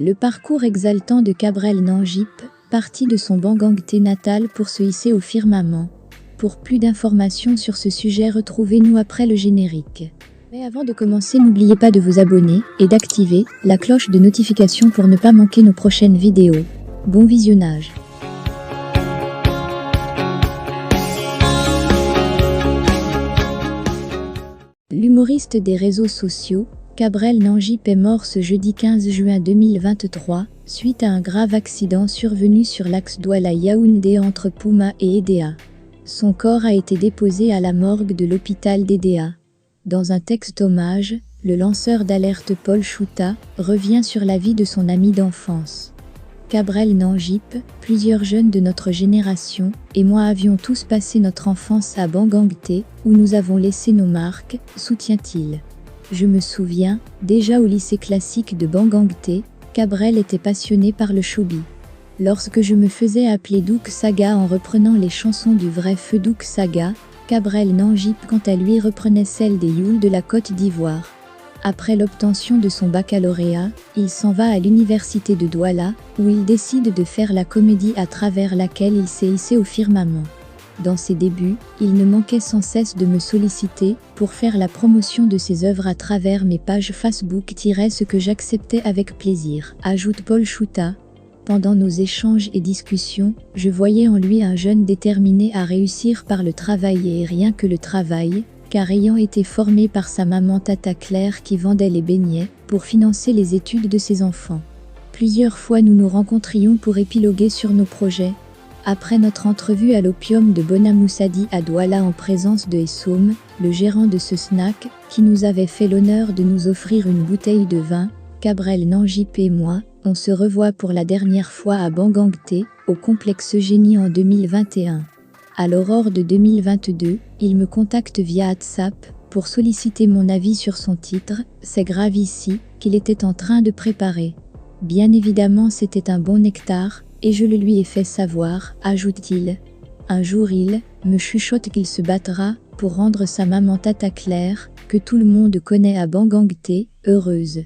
Le parcours exaltant de Cabrel Nangip, parti de son Bangangté natal pour se hisser au firmament. Pour plus d'informations sur ce sujet, retrouvez-nous après le générique. Mais avant de commencer, n'oubliez pas de vous abonner et d'activer la cloche de notification pour ne pas manquer nos prochaines vidéos. Bon visionnage. L'humoriste des réseaux sociaux, Cabrel Nangip est mort ce jeudi 15 juin 2023, suite à un grave accident survenu sur l'axe Douala-Yaoundé entre Pouma et Edéa. Son corps a été déposé à la morgue de l'hôpital d'Edéa. Dans un texte hommage, le lanceur d'alerte Paul Chouta revient sur la vie de son ami d'enfance. Cabrel Nangip, plusieurs jeunes de notre génération et moi avions tous passé notre enfance à Bangangté, où nous avons laissé nos marques, soutient-il. Je me souviens, déjà au lycée classique de Bangangté, Cabrel était passionné par le showbiz. Lorsque je me faisais appeler Douk Saga en reprenant les chansons du vrai feu Douk Saga, Cabrel Nangip quant à lui reprenait celles des Youls de la Côte d'Ivoire. Après l'obtention de son baccalauréat, il s'en va à l'université de Douala, où il décide de faire la comédie à travers laquelle il s'est hissé au firmament. Dans ses débuts, il ne manquait sans cesse de me solliciter pour faire la promotion de ses œuvres à travers mes pages Facebook, ce que j'acceptais avec plaisir, ajoute Paul Chouta. Pendant nos échanges et discussions, je voyais en lui un jeune déterminé à réussir par le travail et rien que le travail, car ayant été formé par sa maman Tata Claire qui vendait les beignets pour financer les études de ses enfants. Plusieurs fois nous nous rencontrions pour épiloguer sur nos projets. Après notre entrevue à l'Opium de Bonamoussadi à Douala en présence de Essoum, le gérant de ce snack, qui nous avait fait l'honneur de nous offrir une bouteille de vin, Cabrel Nangip et moi, on se revoit pour la dernière fois à Bangangté, au complexe Génie en 2021. À l'aurore de 2022, il me contacte via WhatsApp pour solliciter mon avis sur son titre « C'est grave ici » qu'il était en train de préparer. Bien évidemment c'était un bon nectar, et je le lui ai fait savoir, ajoute-t-il. Un jour il me chuchote qu'il se battra pour rendre sa maman Tata Claire, que tout le monde connaît à Bangangté, heureuse.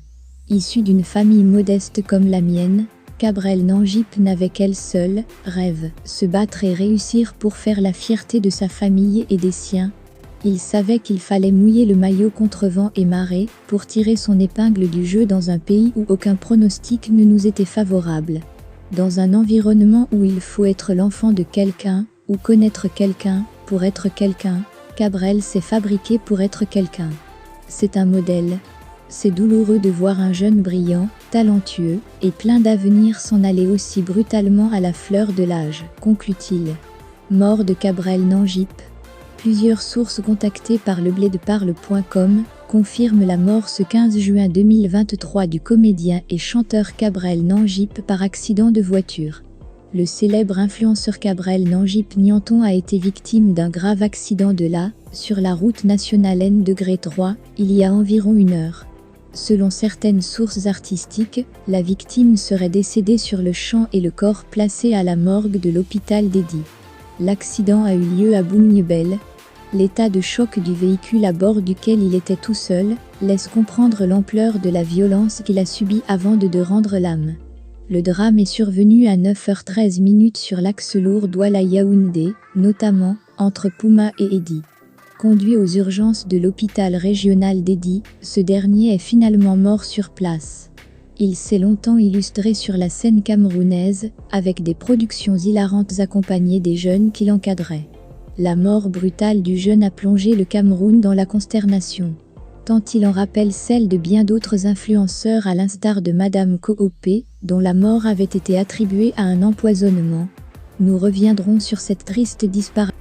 Issue d'une famille modeste comme la mienne, Cabrel Nangip n'avait qu'elle seule rêve, se battre et réussir pour faire la fierté de sa famille et des siens. Il savait qu'il fallait mouiller le maillot contre vent et marée pour tirer son épingle du jeu dans un pays où aucun pronostic ne nous était favorable. Dans un environnement où il faut être l'enfant de quelqu'un, ou connaître quelqu'un, pour être quelqu'un, Cabrel s'est fabriqué pour être quelqu'un. C'est un modèle. C'est douloureux de voir un jeune brillant, talentueux, et plein d'avenir s'en aller aussi brutalement à la fleur de l'âge, conclut-il. Mort de Cabrel Nangip. Plusieurs sources contactées par lebladeparle.com confirme la mort ce 15 juin 2023 du comédien et chanteur Cabrel Nangip par accident de voiture. Le célèbre influenceur Cabrel Nangip Nianton a été victime d'un grave accident sur la route nationale N-3, il y a environ 1 heure. Selon certaines sources artistiques, la victime serait décédée sur le champ et le corps placé à la morgue de l'hôpital d'Edi. L'accident a eu lieu à Boumniebel. L'état de choc du véhicule à bord duquel il était tout seul laisse comprendre l'ampleur de la violence qu'il a subie avant de rendre l'âme. Le drame est survenu à 9h13 sur l'axe lourd Douala-Yaoundé, notamment entre Pouma et Edi. Conduit aux urgences de l'hôpital régional d'Edi, ce dernier est finalement mort sur place. Il s'est longtemps illustré sur la scène camerounaise, avec des productions hilarantes accompagnées des jeunes qui l'encadraient. La mort brutale du jeune a plongé le Cameroun dans la consternation. Tant il en rappelle celle de bien d'autres influenceurs à l'instar de Madame Koopé, dont la mort avait été attribuée à un empoisonnement. Nous reviendrons sur cette triste disparition.